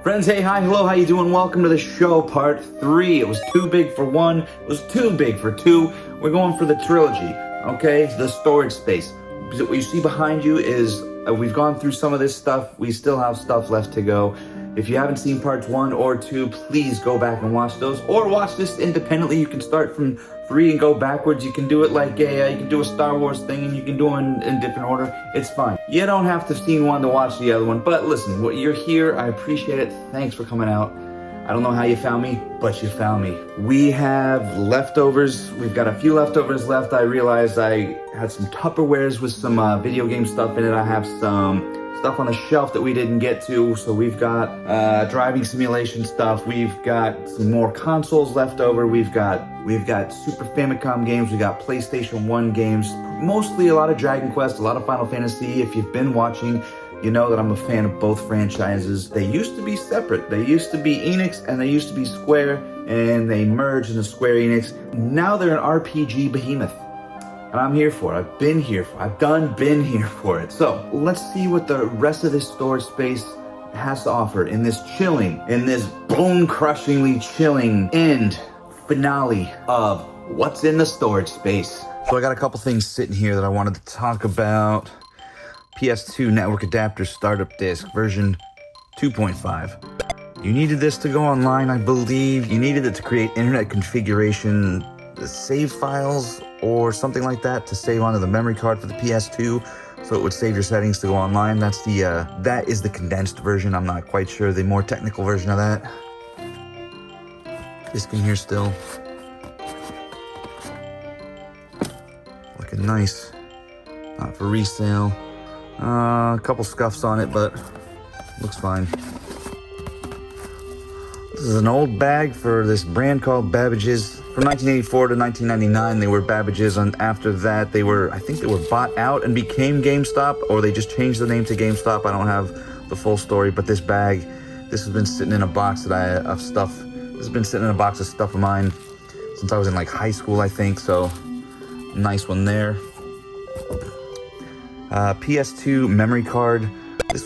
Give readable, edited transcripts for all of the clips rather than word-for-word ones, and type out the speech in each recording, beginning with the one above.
Friends, hey, hi, hello, how you doing? Welcome to the show, part 3. It was too big for one, it was too big for two. We're going for the trilogy, okay? The storage space. What you see behind you is, we've gone through some of this stuff. We still have stuff left to go. If you haven't seen parts 1 or 2, please go back and watch those. Or watch this independently. You can start from 3 and go backwards. You can do it like you can do a Star Wars thing, and you can do them in different order. It's fine. You don't have to see one to watch the other one. But listen, you're here. I appreciate it. Thanks for coming out. I don't know how you found me, but you found me. We have leftovers. We've got a few leftovers left. I realized I had some Tupperwares with some video game stuff in it. I have some stuff on the shelf that we didn't get to. So we've got driving simulation stuff. We've got some more consoles left over. We've got Super Famicom games. We got PlayStation 1 games. Mostly a lot of Dragon Quest, a lot of Final Fantasy. If you've been watching, you know that I'm a fan of both franchises. They used to be separate. They used to be Enix and they used to be Square, and they merged into Square Enix. Now they're an RPG behemoth. And I'm here for it. I've been here for it. I've been here for it. So let's see what the rest of this storage space has to offer in this bone-crushingly chilling end finale of what's in the storage space. So I got a couple things sitting here that I wanted to talk about. PS2 network adapter startup disk version 2.5. You needed this to go online, I believe. You needed it to create internet configuration save files or something like that to save onto the memory card for the PS2, so it would save your settings to go online. That is the condensed version. I'm not quite sure the more technical version of that. Disk in here still. Looking nice. Not for resale. A couple scuffs on it, but looks fine. This is an old bag for this brand called Babbage's. From 1984 to 1999, they were Babbage's, and after that, I think they were bought out and became GameStop, or they just changed the name to GameStop. I don't have the full story, but this bag, this has been sitting in a box of stuff. This has been sitting in a box of stuff of mine since I was in like high school, I think. So, nice one there. PS2 memory card. This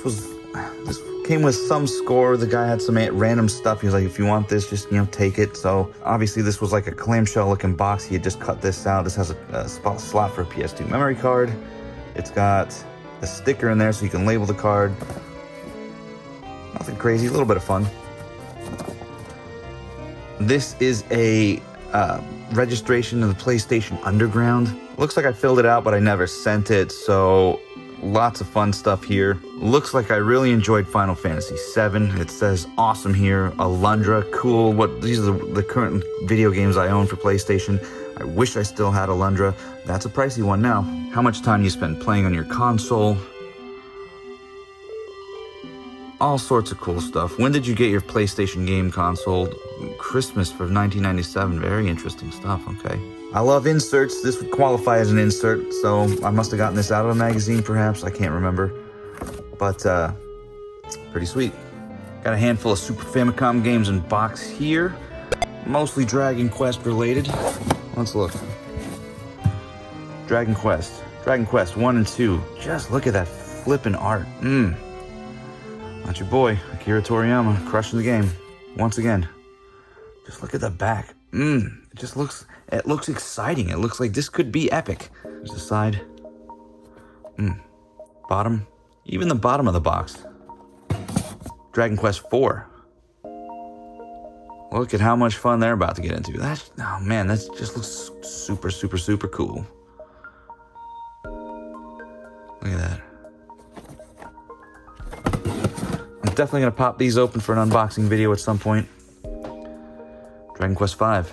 came with some score. The guy had some random stuff. He was like, if you want this, just, take it. So obviously this was like a clamshell looking box. He had just cut this out. This has a slot for a PS2 memory card. It's got a sticker in there so you can label the card. Nothing crazy, a little bit of fun. This is a registration of the PlayStation Underground. Looks like I filled it out, but I never sent it, so lots of fun stuff here. Looks like I really enjoyed Final Fantasy VII. It says awesome here. Alundra, cool. These are the current video games I own for PlayStation. I wish I still had Alundra. That's a pricey one now. How much time you spend playing on your console. All sorts of cool stuff. When did you get your PlayStation game console? Christmas for 1997. Very interesting stuff, okay. I love inserts. This would qualify as an insert, so I must have gotten this out of a magazine, perhaps. I can't remember. But, pretty sweet. Got a handful of Super Famicom games in box here. Mostly Dragon Quest related. Let's look. Dragon Quest 1 and 2. Just look at that flippin' art. Not your boy, Akira Toriyama, crushing the game. Once again. Just look at the back. It looks exciting. It looks like this could be epic. There's the side. Bottom. Even the bottom of the box. Dragon Quest 4. Look at how much fun they're about to get into. Oh man, that just looks super, super, super cool. Look at that. I'm definitely going to pop these open for an unboxing video at some point. Dragon Quest 5.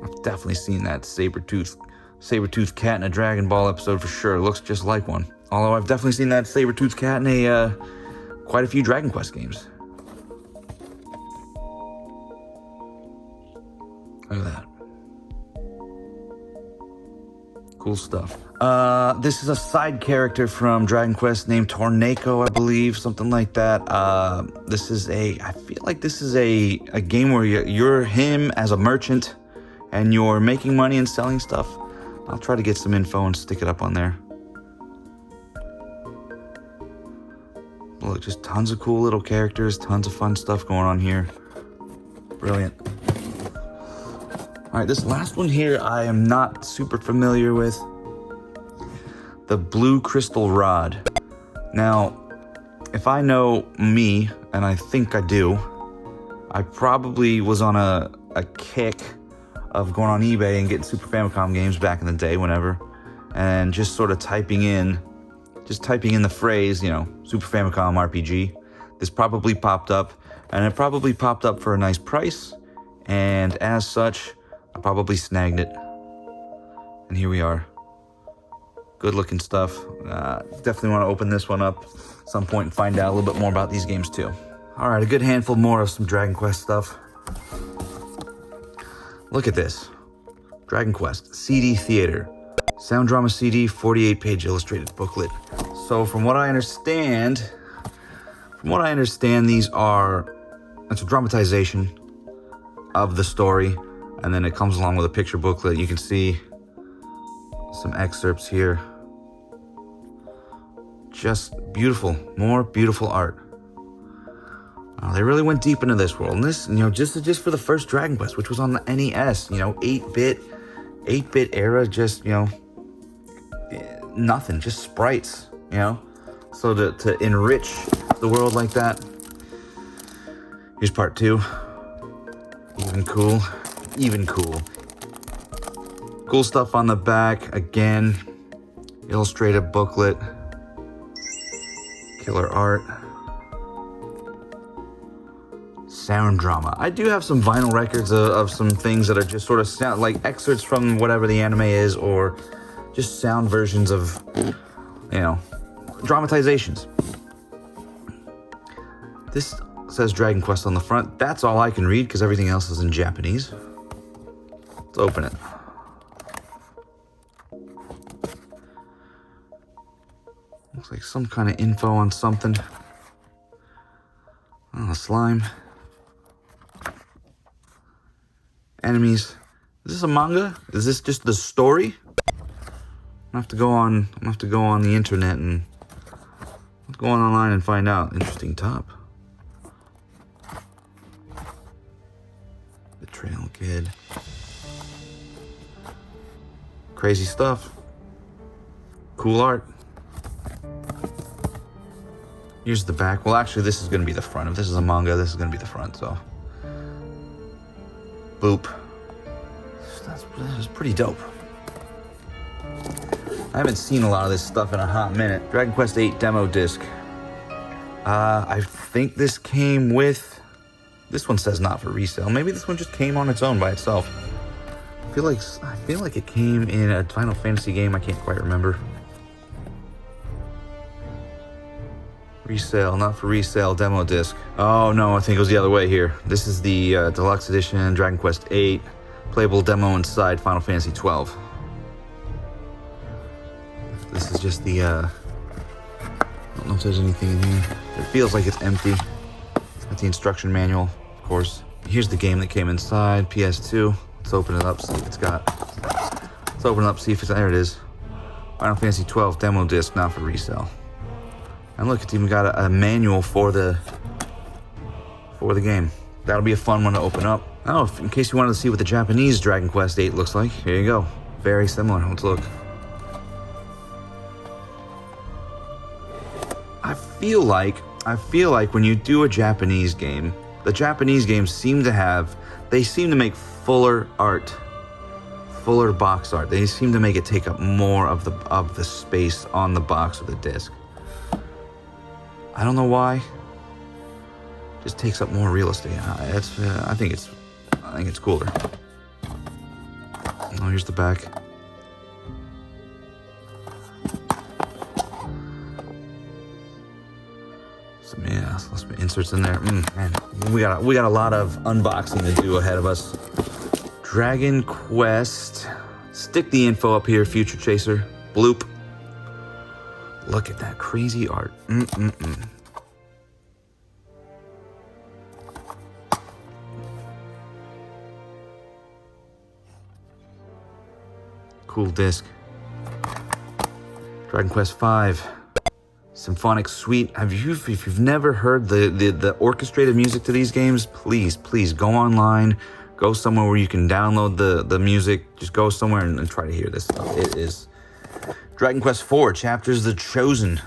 I've definitely seen that saber-toothed cat in a Dragon Ball episode for sure. It looks just like one. Although I've definitely seen that saber-toothed cat in quite a few Dragon Quest games. Look at that. Cool stuff. This is a side character from Dragon Quest named Torneko, I believe, something like that. I feel like this is a game where you're him as a merchant and you're making money and selling stuff. I'll try to get some info and stick it up on there. Look, just tons of cool little characters, tons of fun stuff going on here. Brilliant. All right, this last one here I am not super familiar with. The blue crystal rod. Now, if I know me, and I think I do, I probably was on a kick of going on eBay and getting Super Famicom games back in the day, whenever, and just sort of typing in the phrase, you know, Super Famicom RPG. This probably popped up, and it probably popped up for a nice price, and as such, I probably snagged it. And here we are. Good looking stuff. Definitely want to open this one up at some point and find out a little bit more about these games too. All right, a good handful more of some Dragon Quest stuff. Look at this. Dragon Quest CD Theater. Sound drama CD, 48-page illustrated booklet. So from what I understand, these are, it's a dramatization of the story, and then it comes along with a picture booklet. You can see some excerpts here. Just beautiful, more beautiful art. They really went deep into this world, and this, you know, just for the first Dragon Quest, which was on the NES, you know, 8-bit era, just, you know, nothing, just sprites, you know. So to enrich the world like that. Here's part 2. Even cool. Cool stuff on the back. Again, illustrated booklet. Killer art. Sound drama. I do have some vinyl records of some things that are just sort of sound like excerpts from whatever the anime is, or just sound versions of, you know, dramatizations. This says Dragon Quest on the front. That's all I can read because everything else is in Japanese. Let's open it. Looks like some kind of info on something. Oh, slime. Enemies. Is this a manga? Is this just the story? I'm gonna have to go on the internet and go on online and find out. Interesting top. The Trail Kid. Crazy stuff. Cool art. Here's the back. Well, actually, this is going to be the front. If this is a manga, this is going to be the front, so. Boop. That's pretty dope. I haven't seen a lot of this stuff in a hot minute. Dragon Quest VIII demo disc. I think this came with... This one says not for resale. Maybe this one just came on its own by itself. I feel like it came in a Final Fantasy game. I can't quite remember. Resale, not for resale, demo disc. Oh no, I think it was the other way here. This is the deluxe edition, Dragon Quest VIII, playable demo inside Final Fantasy 12. This is just the, I don't know if there's anything in here. It feels like it's empty. Got the instruction manual, of course. Here's the game that came inside, PS2. Let's open it up, see what it's got. Let's open it up, see if it's, there it is. Final Fantasy 12 demo disc, not for resale. And look, it's even got a manual for the game. That'll be a fun one to open up. Oh, in case you wanted to see what the Japanese Dragon Quest VIII looks like, here you go. Very similar. Let's look. I feel like when you do a Japanese game, the Japanese games seem to make fuller art, fuller box art. They seem to make it take up more of the space on the box or the disc. I don't know why. Just takes up more real estate. I think it's cooler. Oh, here's the back. Some inserts in there. Man, we got a lot of unboxing to do ahead of us. Dragon Quest. Stick the info up here, Future Chaser. Bloop. Look at that crazy art. Cool disc. Dragon Quest V. Symphonic Suite. If you've never heard the orchestrated music to these games, please go online, go somewhere where you can download the music. Just go somewhere and try to hear this stuff. It is Dragon Quest IV, Chapters of the Chosen,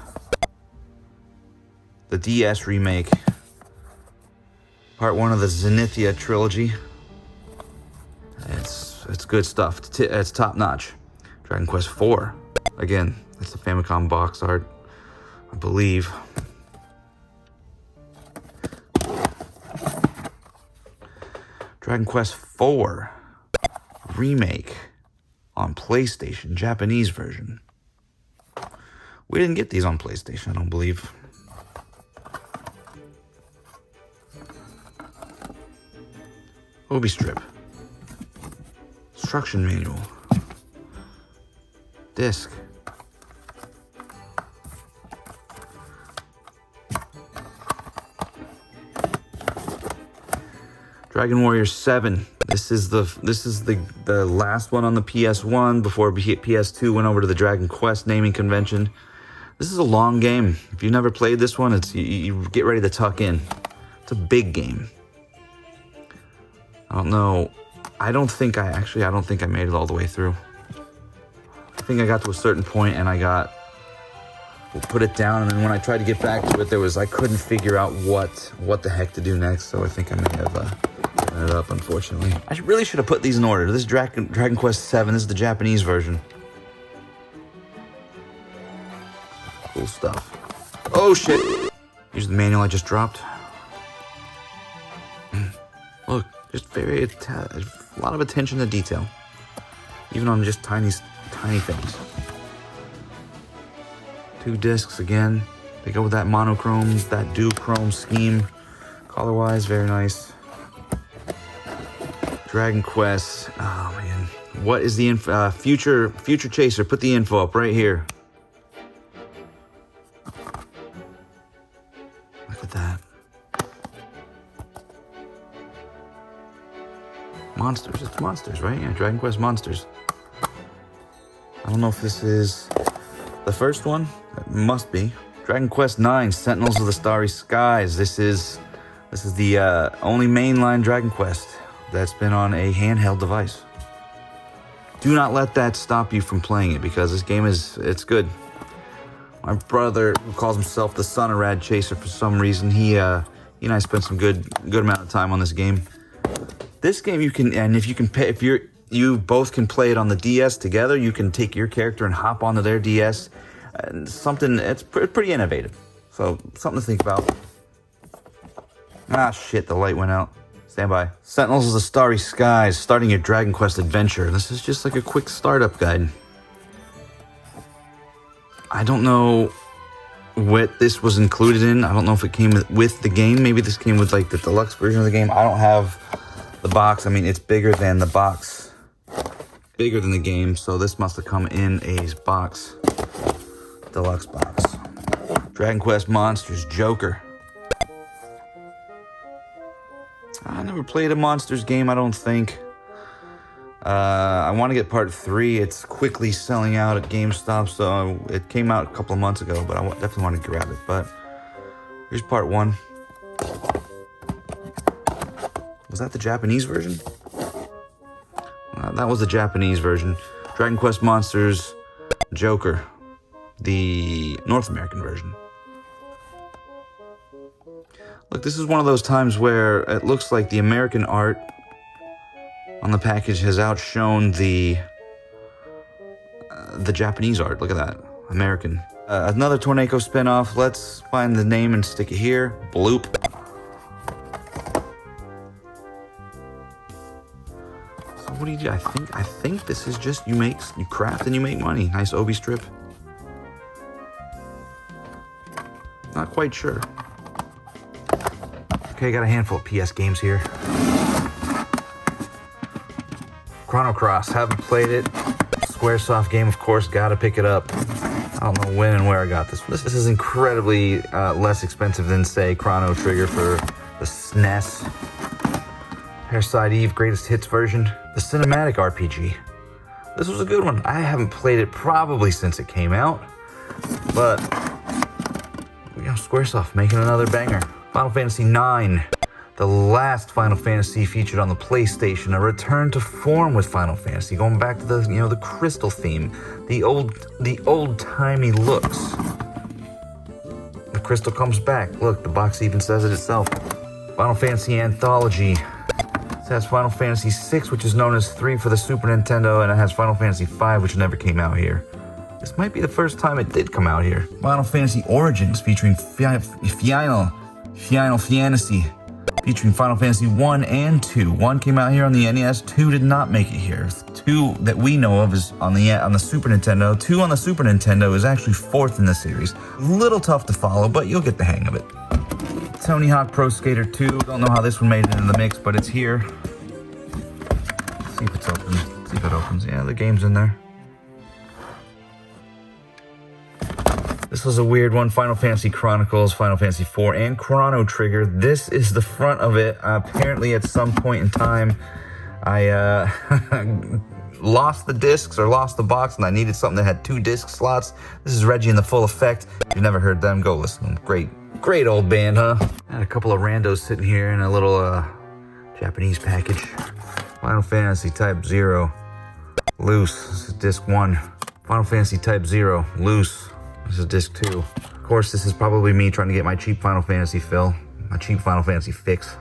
the DS remake, part 1 of the Zenithia trilogy. It's good stuff. It's top notch. Dragon Quest IV. Again, it's the Famicom box art, I believe. Dragon Quest IV remake on PlayStation, Japanese version. We didn't get these on PlayStation, I don't believe. Obi strip. Instruction manual. Disc. Dragon Warrior 7. This is the last one on the PS1 before PS2 went over to the Dragon Quest naming convention. This is a long game. If you've never played this one, you get ready to tuck in. It's a big game. I don't know. I don't think I made it all the way through. I think I got to a certain point and we'll put it down, and then when I tried to get back to it, I couldn't figure out what the heck to do next, so I think I may have given it up, unfortunately. I really should have put these in order. This is Dragon Quest VII. This is the Japanese version. Cool stuff. Oh shit! Here's the manual I just dropped. Look, just a lot of attention to detail, even on just tiny things. 2 discs again. They go with that monochrome, that duochrome scheme. Color-wise, very nice. Dragon Quest. Oh man, what is the Future Chaser? Put the info up right here. Look at that. Monsters. It's Monsters, right? Yeah, Dragon Quest Monsters. I don't know if this is the first one. It must be. Dragon Quest IX, Sentinels of the Starry Skies. This is the only mainline Dragon Quest that's been on a handheld device. Do not let that stop you from playing it, because this game it's good. My brother, who calls himself the son of Rad Chaser for some reason, he and I spent some good amount of time on this game. This game you both can play it on the DS together. You can take your character and hop onto their DS. And it's pretty innovative. So something to think about. Ah shit, the light went out. Stand by. Sentinels of the Starry Skies, starting your Dragon Quest adventure. This is just like a quick startup guide. I don't know what this was included in. I don't know if it came with the game. Maybe this came with like the deluxe version of the game. I don't have the box. I mean, it's bigger than the box. Bigger than the game, so this must have come in a box. Deluxe box. Dragon Quest Monsters Joker. I never played a Monsters game, I don't think. I want to get part 3. It's quickly selling out at GameStop, so it came out a couple of months ago, but I definitely want to grab it. But here's part 1. Was that the Japanese version? That was the Japanese version. Dragon Quest Monsters Joker, the North American version. Look, this is one of those times where it looks like the American art on the package has outshone the Japanese art. Look at that, American. Another Tornado spinoff. Let's find the name and stick it here. Bloop. So what do you do? I think this is just you craft and you make money. Nice Obi strip. Not quite sure. Okay, got a handful of PS games here. Chrono Cross, haven't played it. Squaresoft game, of course, gotta pick it up. I don't know when and where I got this. This is incredibly less expensive than, say, Chrono Trigger for the SNES. Parasite Eve, Greatest Hits version. The cinematic RPG. This was a good one. I haven't played it probably since it came out, but Squaresoft making another banger. Final Fantasy IX, the last Final Fantasy featured on the PlayStation, a return to form with Final Fantasy, going back to the the crystal theme, the old-timey looks. The crystal comes back. Look, the box even says it itself. Final Fantasy Anthology. It has Final Fantasy VI, which is known as 3 for the Super Nintendo, and it has Final Fantasy V, which never came out here. This might be the first time it did come out here. Final Fantasy Origins, featuring Final Fantasy, featuring Final Fantasy 1 and 2. 1 came out here on the NES, 2 did not make it here. 2 that we know of is on the Super Nintendo. 2 on the Super Nintendo is actually 4th in the series. A little tough to follow, but you'll get the hang of it. Tony Hawk Pro Skater 2. Don't know how this one made it into the mix, but it's here. Let's see if it's open. Let's see if it opens. Yeah, the game's in there. This was a weird one. Final Fantasy Chronicles, Final Fantasy IV, and Chrono Trigger. This is the front of it. Apparently, at some point in time, I lost the discs or lost the box, and I needed something that had 2 disc slots. This is Reggie in the Full Effect. If you've never heard them, go listen to them. Great old band, huh? I had a couple of randos sitting here in a little Japanese package. Final Fantasy Type 0, loose. This is disc 1. Final Fantasy Type 0, loose. This is disc 2. Of course, this is probably me trying to get my cheap Final Fantasy fill, my cheap Final Fantasy fix.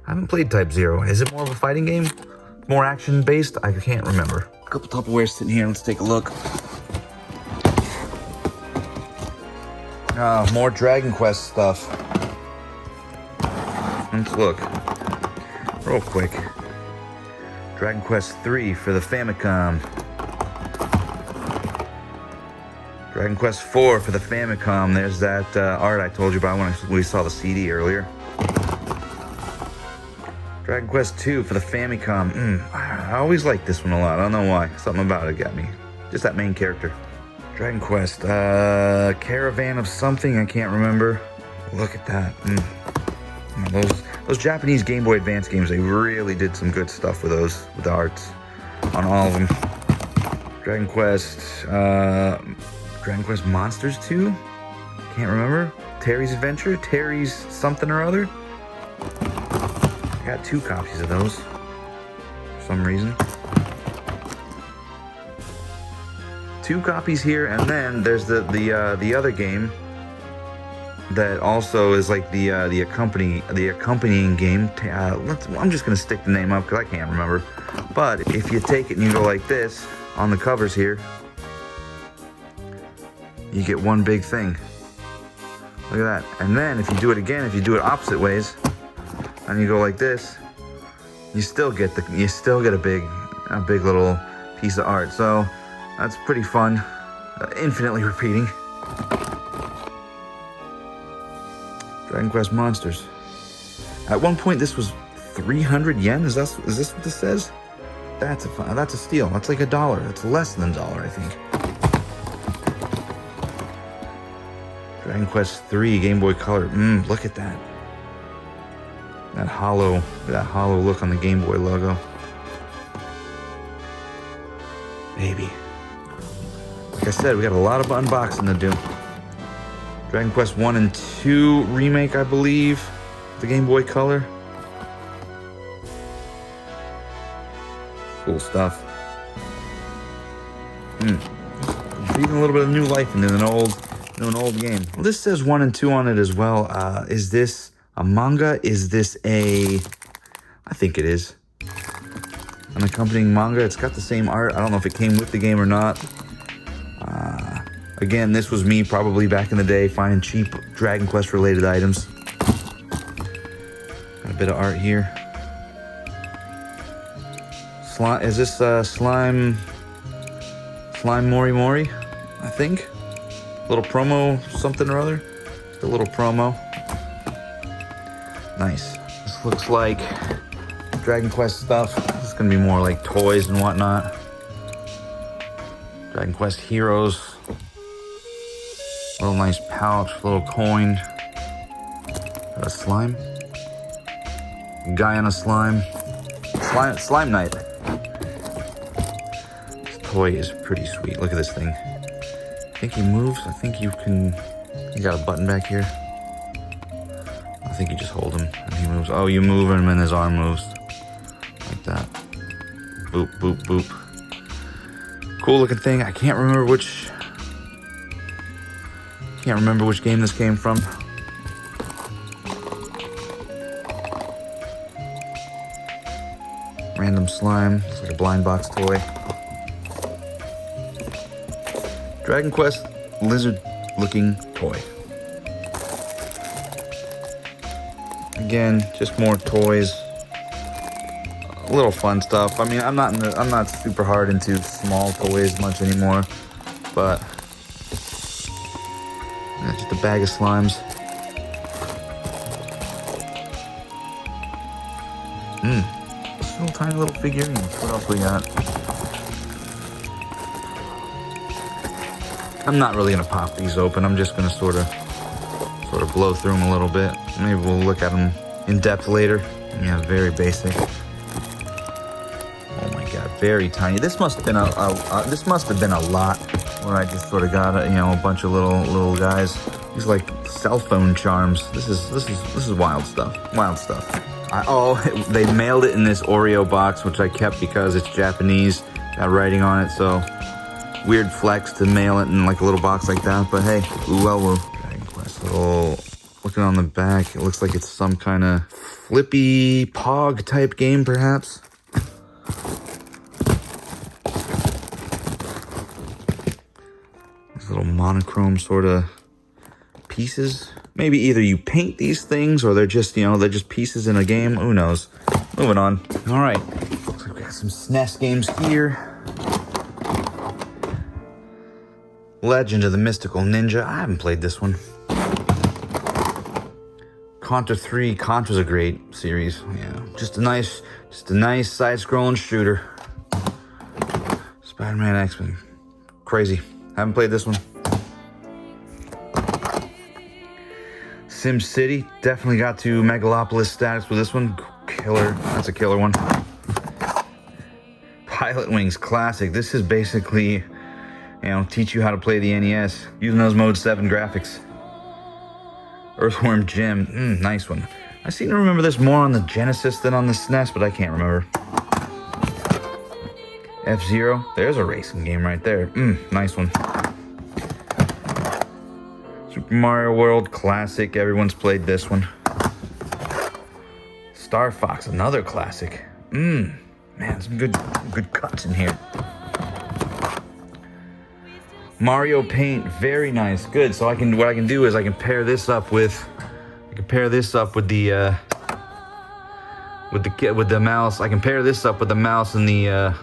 I haven't played Type 0. Is it more of a fighting game? More action-based? I can't remember. A couple Tupperwares sitting here. Let's take a look. More Dragon Quest stuff. Let's look. Real quick. Dragon Quest 3 for the Famicom. Dragon Quest 4 for the Famicom. There's that art I told you about when we saw the CD earlier. Dragon Quest 2 for the Famicom. I always liked this one a lot. I don't know why. Something about it got me. Just that main character. Dragon Quest, Caravan of something, I can't remember. Look at that. Those Japanese Game Boy Advance games, they really did some good stuff with those, with the arts on all of them. Dragon Quest Monsters 2? Can't remember. Terry's Adventure, Terry's something or other. I got 2 copies of those for some reason. 2 copies here, and then there's the other game that also is like the accompanying game. I'm just gonna stick the name up because I can't remember. But if you take it and you go like this on the covers here, you get one big thing. Look at that. And then if you do it again, if you do it opposite ways, and you go like this, you still get a big little piece of art. So that's pretty fun. Infinitely repeating. Dragon Quest Monsters. At one point, this was 300 yen. Is this what this says? That's a steal. That's like $1. That's less than $1, I think. Dragon Quest 3 Game Boy Color. Look at that. That hollow look on the Game Boy logo. Baby. Like I said, we got a lot of unboxing to do. Dragon Quest 1 and 2 remake, I believe. The Game Boy Color. Cool stuff. Breathing a little bit of new life into an old game. Well, this says 1 and 2 on it as well. Is this a manga? Is this I think it is. An accompanying manga. It's got the same art. I don't know if it came with the game or not. Again, this was me probably back in the day finding cheap Dragon Quest related items. Got a bit of art here. Is this Slime Mori Mori? I think. Little promo something or other. Just a little promo. Nice. This looks like Dragon Quest stuff. This is gonna be more like toys and whatnot. Dragon Quest Heroes. Little nice pouch, little coin. Got a slime. Guy on a slime. Slime Knight. This toy is pretty sweet. Look at this thing. I think he moves. I think you got a button back here. think you just hold him and he moves. Oh, you move him and his arm moves. Like that. Boop, boop, boop. Cool looking thing. I can't remember which game this came from. Random slime. It's like a blind box toy. Dragon Quest lizard looking toy. Again, just more toys. A little fun stuff. I mean, I'm not super hard into small toys much anymore, but yeah, just a bag of slimes. Just little tiny little figurines. What else we got? I'm not really gonna pop these open. I'm just gonna sort of blow through them a little bit. Maybe we'll look at them in depth later. Yeah, very basic. Oh my god, very tiny. This must have been a lot where I just sort of got a bunch of little guys. These like cell phone charms. This is wild stuff. Wild stuff. They mailed it in this Oreo box, which I kept because it's Japanese. Got writing on it, so weird flex to mail it in like a little box like that. But hey, well. Dragon Quest. Looking on the back, it looks like it's some kind of flippy pog type game, perhaps. These little monochrome sort of pieces. Maybe either you paint these things or they're just pieces in a game. Who knows? Moving on. All right. Looks like we got some SNES games here. Legend of the Mystical Ninja. I haven't played this one. Contra 3. Contra's a great series. Yeah. Just a nice side-scrolling shooter. Spider-Man X-Men. Crazy. Haven't played this one. Sim City, definitely got to Megalopolis status with this one. Killer, that's a killer one. Pilot Wings Classic. This is basically, teach you how to play the NES using those Mode 7 graphics. Earthworm Jim, nice one. I seem to remember this more on the Genesis than on the SNES, but I can't remember. F-Zero, there's a racing game right there. Nice one. Super Mario World Classic, everyone's played this one. Star Fox, another classic. Man, some good cuts in here. Mario Paint, very nice, good. So what I can do is I can pair this up with the mouse. I can pair this up with the mouse and the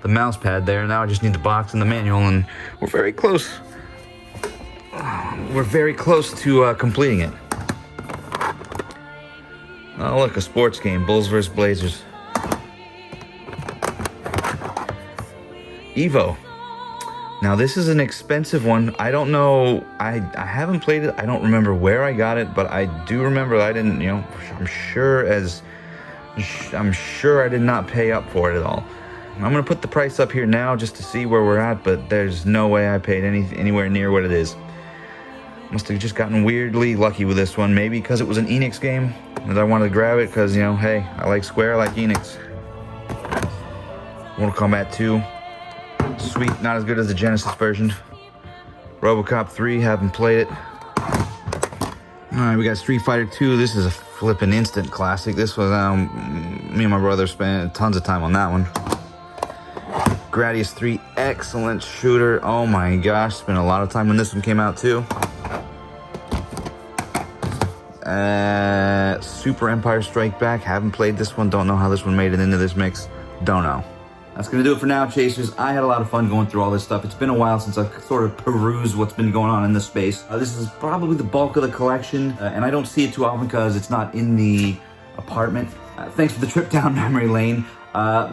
mouse pad there. Now I just need the box and the manual, and we're very close. We're very close to completing it. Oh, look, a sports game. Bulls vs. Blazers. Evo. Now, this is an expensive one. I don't know. I haven't played it. I don't remember where I got it, but I do remember I didn't, I'm sure I did not pay up for it at all. I'm going to put the price up here now just to see where we're at, but there's no way I paid anywhere near what it is. Must have just gotten weirdly lucky with this one. Maybe because it was an Enix game that I wanted to grab it because, hey, I like Square, I like Enix. Mortal Kombat 2. Sweet, not as good as the Genesis version. RoboCop 3, haven't played it. Alright, we got Street Fighter 2. This is a flippin' instant classic. This was, me and my brother spent tons of time on that one. Gradius 3, excellent shooter. Oh my gosh, spent a lot of time when this one came out too. Super Empire Strike Back, haven't played this one. Don't know how this one made it into this mix. Don't know. That's going to do it for now, Chasers. I had a lot of fun going through all this stuff. It's been a while since I've sort of perused what's been going on in this space. This is probably the bulk of the collection, and I don't see it too often because it's not in the apartment. Thanks for the trip down memory lane.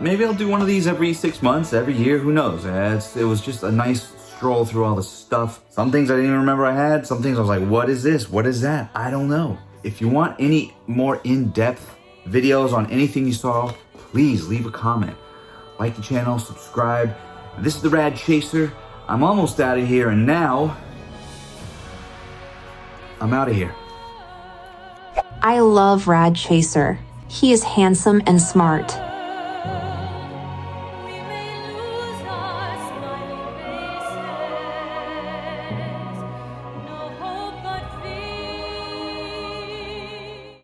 Maybe I'll do one of these every 6 months, every year, who knows. It was just a nice stroll through all the stuff. Some things I didn't even remember I had. Some things I was like, what is this? What is that? I don't know. If you want any more in-depth videos on anything you saw, please leave a comment. Like the channel, subscribe. This is the Rad Chaser. I'm almost out of here, and now I'm out of here. I love Rad Chaser. He is handsome and smart.